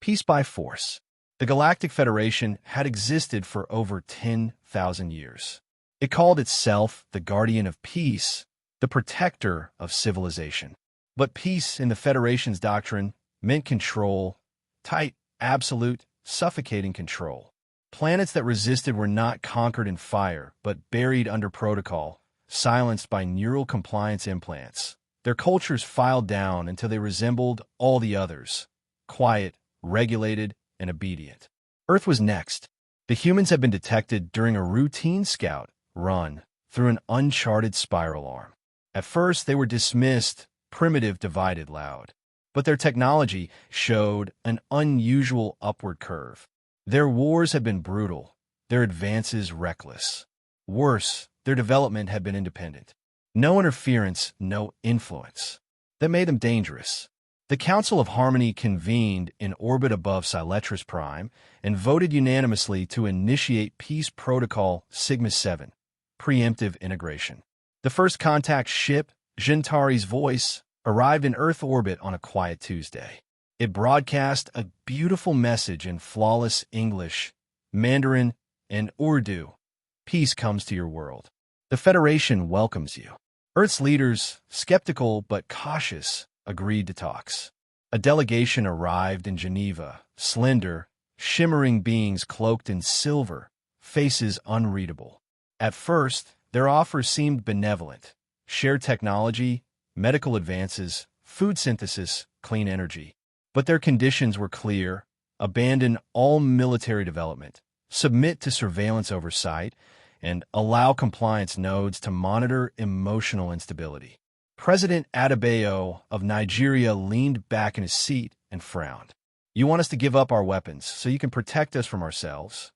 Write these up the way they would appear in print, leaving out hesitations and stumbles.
Peace by force. The Galactic Federation had existed for over 10,000 years. It called itself the Guardian of Peace, the protector of civilization. But peace in the Federation's doctrine meant control, tight, absolute, suffocating control. Planets that resisted were not conquered in fire, but buried under protocol, silenced by neural compliance implants. Their cultures filed down until they resembled all the others, quiet, regulated, and obedient. Earth was next. The humans had been detected during a routine scout run through an uncharted spiral arm. At first, they were dismissed, primitive, divided, loud. But their technology showed an unusual upward curve. Their wars had been brutal, their advances reckless. Worse, their development had been independent. No interference, no influence. That made them dangerous. The Council of Harmony convened in orbit above Siletris Prime and voted unanimously to initiate Peace Protocol Sigma-7, preemptive integration. The first contact ship, Gentari's Voice, arrived in Earth orbit on a quiet Tuesday. It broadcast a beautiful message in flawless English, Mandarin, and Urdu. Peace comes to your world. The Federation welcomes you. Earth's leaders, skeptical but cautious, agreed to talks. A delegation arrived in Geneva, slender, shimmering beings cloaked in silver, faces unreadable. At first, their offer seemed benevolent. Shared technology, medical advances, food synthesis, clean energy. But their conditions were clear: abandon all military development, submit to surveillance oversight, and allow compliance nodes to monitor emotional instability. President Adebayo of Nigeria leaned back in his seat and frowned. You want us to give up our weapons so you can protect us from ourselves?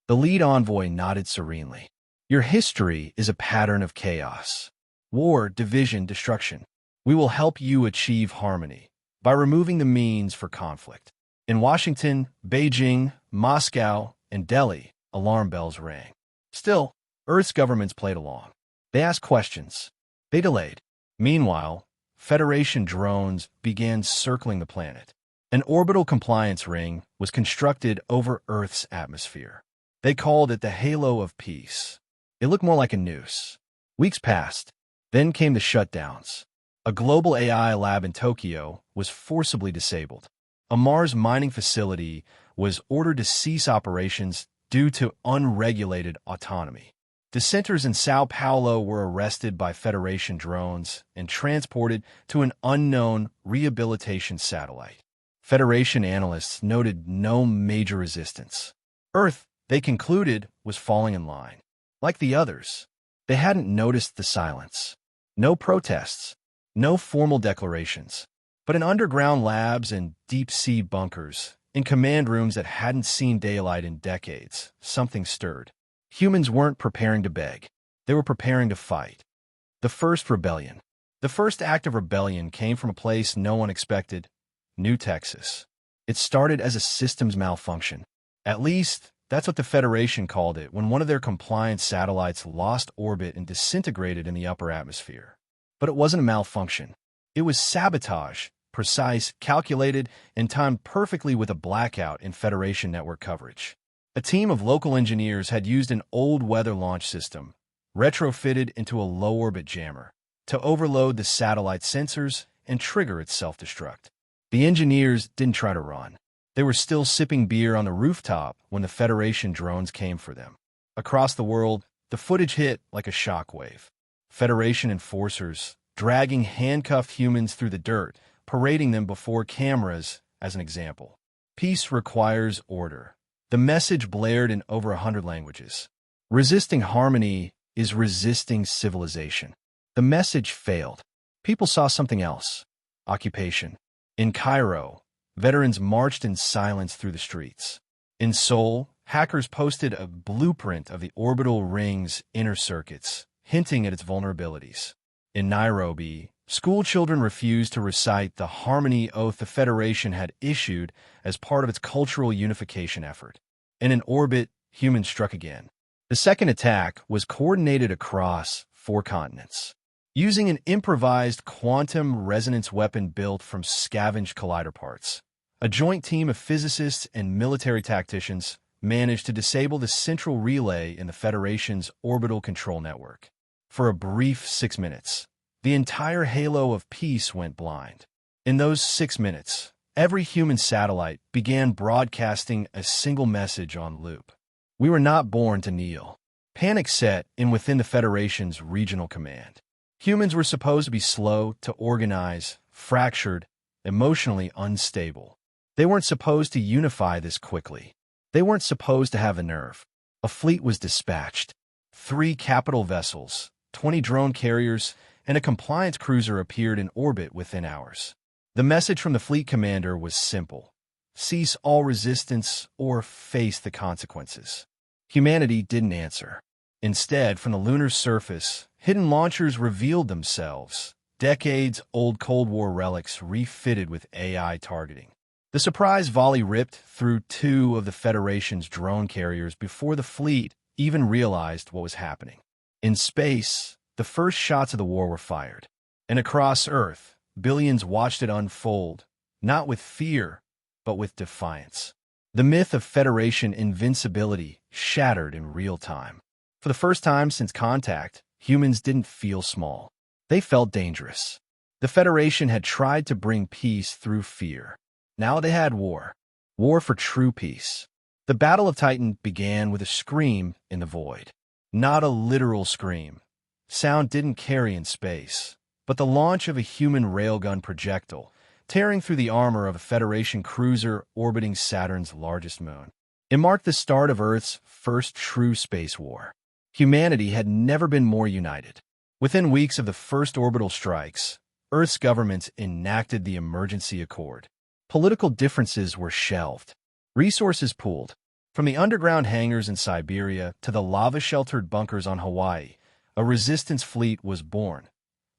The lead envoy nodded serenely. Your history is a pattern of chaos. War, division, destruction. We will help you achieve harmony by removing the means for conflict. In Washington, Beijing, Moscow, and Delhi, alarm bells rang. Still, Earth's governments played along. They asked questions. They delayed. Meanwhile, Federation drones began circling the planet. An orbital compliance ring was constructed over Earth's atmosphere. They called it the Halo of Peace. It looked more like a noose. Weeks passed. Then came the shutdowns. A global AI lab in Tokyo was forcibly disabled. A Mars mining facility was ordered to cease operations due to unregulated autonomy. Dissenters in Sao Paulo were arrested by Federation drones and transported to an unknown rehabilitation satellite. Federation analysts noted no major resistance. Earth, they concluded, was falling in line. Like the others, they hadn't noticed the silence. No protests, no formal declarations, but in underground labs and deep-sea bunkers, in command rooms that hadn't seen daylight in decades, something stirred. Humans weren't preparing to beg. They were preparing to fight. The first rebellion. The first act of rebellion came from a place no one expected: New Texas. It started as a systems malfunction. At least, that's what the Federation called it when one of their compliance satellites lost orbit and disintegrated in the upper atmosphere. But it wasn't a malfunction. It was sabotage, precise, calculated, and timed perfectly with a blackout in Federation network coverage. A team of local engineers had used an old weather launch system, retrofitted into a low-orbit jammer, to overload the satellite sensors and trigger its self-destruct. The engineers didn't try to run. They were still sipping beer on the rooftop when the Federation drones came for them. Across the world, the footage hit like a shockwave. Federation enforcers, dragging handcuffed humans through the dirt, parading them before cameras as an example. Peace requires order. The message blared in over 100 languages. Resisting harmony is resisting civilization. The message failed. People saw something else: occupation. In Cairo, veterans marched in silence through the streets. In Seoul, hackers posted a blueprint of the orbital ring's inner circuits, hinting at its vulnerabilities. In Nairobi, schoolchildren refused to recite the harmony oath the Federation had issued as part of its cultural unification effort. And in orbit, humans struck again. The second attack was coordinated across 4 continents. Using an improvised quantum resonance weapon built from scavenged collider parts, A joint team of physicists and military tacticians managed to disable the central relay in the Federation's orbital control network. For a brief 6 minutes, the entire halo of peace went blind. In those 6 minutes, every human satellite began broadcasting a single message on loop. We were not born to kneel. Panic set in within the Federation's regional command. Humans were supposed to be slow to organize, fractured, emotionally unstable. They weren't supposed to unify this quickly. They weren't supposed to have the nerve. A fleet was dispatched. 3 capital vessels, 20 drone carriers, and a compliance cruiser appeared in orbit within hours. The message from the fleet commander was simple: cease all resistance or face the consequences. Humanity didn't answer. Instead, from the lunar surface, hidden launchers revealed themselves, decades-old Cold War relics refitted with AI targeting. The surprise volley ripped through 2 of the Federation's drone carriers before the fleet even realized what was happening. In space, the first shots of the war were fired. And across Earth, billions watched it unfold, not with fear, but with defiance. The myth of Federation invincibility shattered in real time. For the first time since contact, humans didn't feel small. They felt dangerous. The Federation had tried to bring peace through fear. Now they had war. War for true peace. The Battle of Titan began with a scream in the void. Not a literal scream. Sound didn't carry in space, but the launch of a human railgun projectile, tearing through the armor of a Federation cruiser orbiting Saturn's largest moon. It marked the start of Earth's first true space war. Humanity had never been more united. Within weeks of the first orbital strikes, Earth's governments enacted the emergency accord. Political differences were shelved. Resources pooled. From the underground hangars in Siberia to the lava-sheltered bunkers on Hawaii, a resistance fleet was born.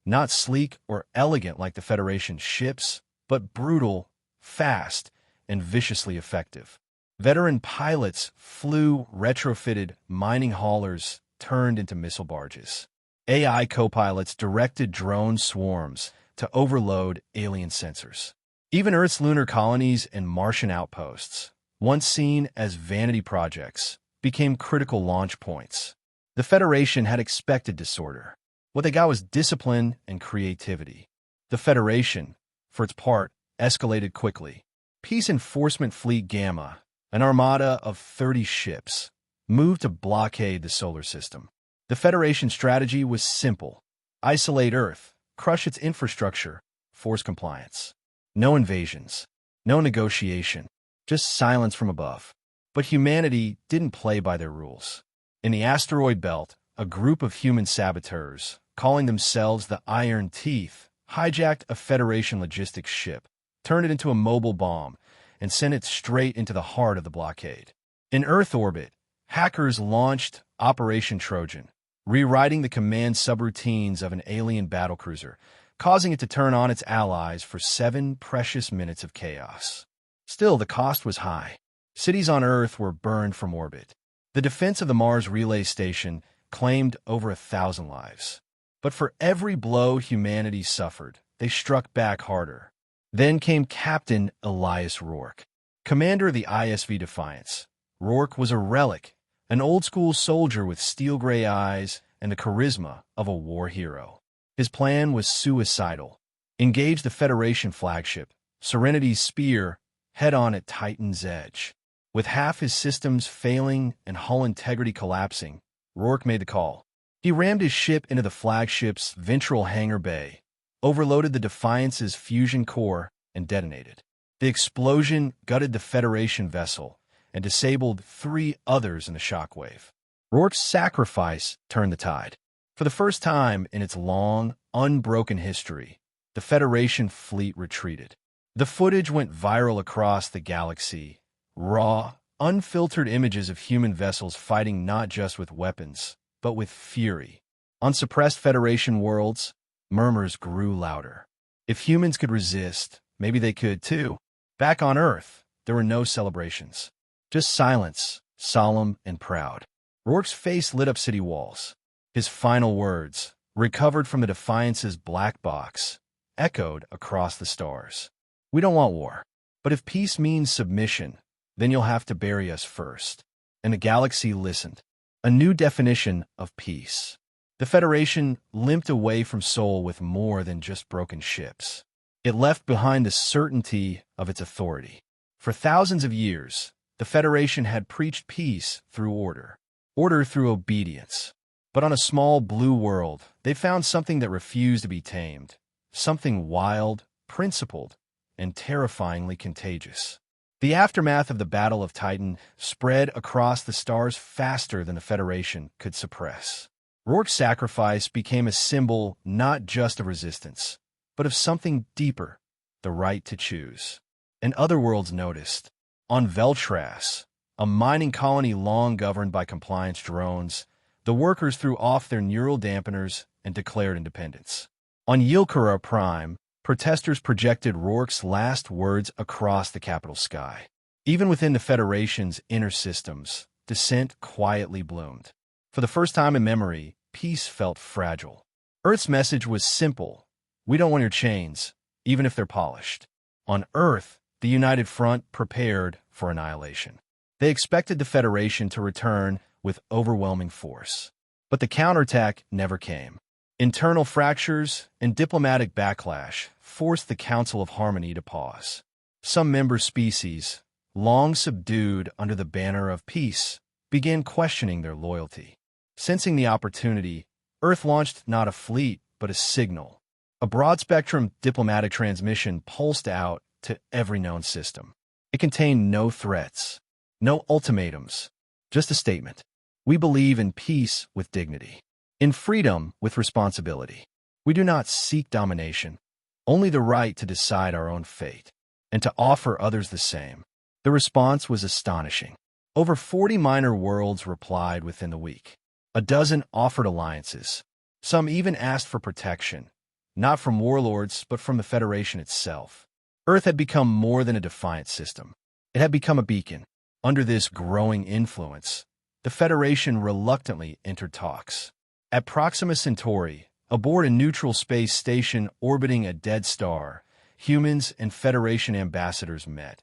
Not sleek or elegant like the Federation's ships, but brutal, fast, and viciously effective. Veteran pilots flew retrofitted mining haulers turned into missile barges. AI co-pilots directed drone swarms to overload alien sensors. Even Earth's lunar colonies and Martian outposts, once seen as vanity projects, became critical launch points. The Federation had expected disorder. What they got was discipline and creativity. The Federation, for its part, escalated quickly. Peace Enforcement Fleet Gamma, an armada of 30 ships, moved to blockade the solar system. The Federation strategy was simple: isolate Earth, crush its infrastructure, force compliance. No invasions, no negotiation, just silence from above. But humanity didn't play by their rules. In the asteroid belt, a group of human saboteurs, calling themselves the Iron Teeth, hijacked a Federation logistics ship, turned it into a mobile bomb, and sent it straight into the heart of the blockade. In Earth orbit, hackers launched Operation Trojan, rewriting the command subroutines of an alien battlecruiser, causing it to turn on its allies for 7 precious minutes of chaos. Still, the cost was high. Cities on Earth were burned from orbit. The defense of the Mars relay station claimed over 1,000 lives. But for every blow humanity suffered, they struck back harder. Then came Captain Elias Rourke, commander of the ISV Defiance. Rourke was a relic, an old-school soldier with steel-gray eyes and the charisma of a war hero. His plan was suicidal. Engage the Federation flagship, Serenity's Spear, head-on at Titan's edge. With half his systems failing and hull integrity collapsing, Rourke made the call. He rammed his ship into the flagship's ventral hangar bay, overloaded the Defiance's fusion core, and detonated. The explosion gutted the Federation vessel and disabled 3 others in the shockwave. Rourke's sacrifice turned the tide. For the first time in its long, unbroken history, the Federation fleet retreated. The footage went viral across the galaxy. Raw, unfiltered images of human vessels fighting not just with weapons, but with fury. On suppressed Federation worlds, murmurs grew louder. If humans could resist, maybe they could too. Back on Earth, there were no celebrations. Just silence, solemn and proud. Rourke's face lit up city walls. His final words, recovered from the Defiance's black box, echoed across the stars. We don't want war, But if peace means submission, then you'll have to bury us first. And the galaxy listened. A new definition of peace. The Federation limped away from Sol with more than just broken ships. It left behind the certainty of its authority. For thousands of years, the Federation had preached peace through order through obedience. But on a small blue world, they found something that refused to be tamed, something wild, principled, and terrifyingly contagious. The aftermath of the Battle of Titan spread across the stars faster than the Federation could suppress. Rourke's sacrifice became a symbol not just of resistance, but of something deeper, the right to choose. And other worlds noticed. On Veltras, a mining colony long governed by compliance drones, the workers threw off their neural dampeners and declared independence. On Yilkara Prime, protesters projected Rourke's last words across the capital sky. Even within the Federation's inner systems, dissent quietly bloomed. For the first time in memory, peace felt fragile. Earth's message was simple. We don't want your chains, even if they're polished. On Earth, the United Front prepared for annihilation. They expected the Federation to return with overwhelming force. But the counterattack never came. Internal fractures and diplomatic backlash forced the Council of Harmony to pause. Some member species, long subdued under the banner of peace, began questioning their loyalty. Sensing the opportunity, Earth launched not a fleet, but a signal. A broad-spectrum diplomatic transmission pulsed out to every known system. It contained no threats, no ultimatums, just a statement. We believe in peace with dignity, in freedom with responsibility. We do not seek domination, only the right to decide our own fate, and to offer others the same. The response was astonishing. Over 40 minor worlds replied within the week. A dozen offered alliances. Some even asked for protection, not from warlords, but from the Federation itself. Earth had become more than a defiant system. It had become a beacon. Under this growing influence, the Federation reluctantly entered talks. At Proxima Centauri, aboard a neutral space station orbiting a dead star, humans and Federation ambassadors met,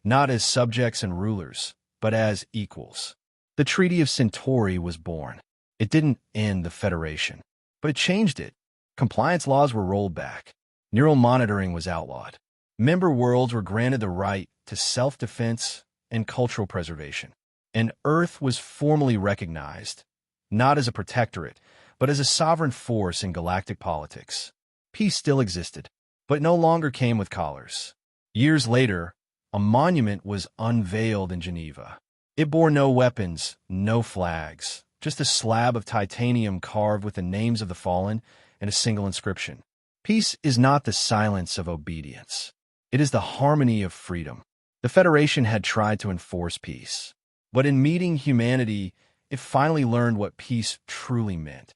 not as subjects and rulers, but as equals. The Treaty of Centauri was born. It didn't end the Federation, but it changed it. Compliance laws were rolled back. Neural monitoring was outlawed. Member worlds were granted the right to self-defense and cultural preservation. And Earth was formally recognized, not as a protectorate, but as a sovereign force in galactic politics. Peace still existed, but no longer came with collars. Years later, a monument was unveiled in Geneva. It bore no weapons, no flags, just a slab of titanium carved with the names of the fallen and a single inscription. Peace is not the silence of obedience. It is the harmony of freedom. The Federation had tried to enforce peace, but in meeting humanity, it finally learned what peace truly meant.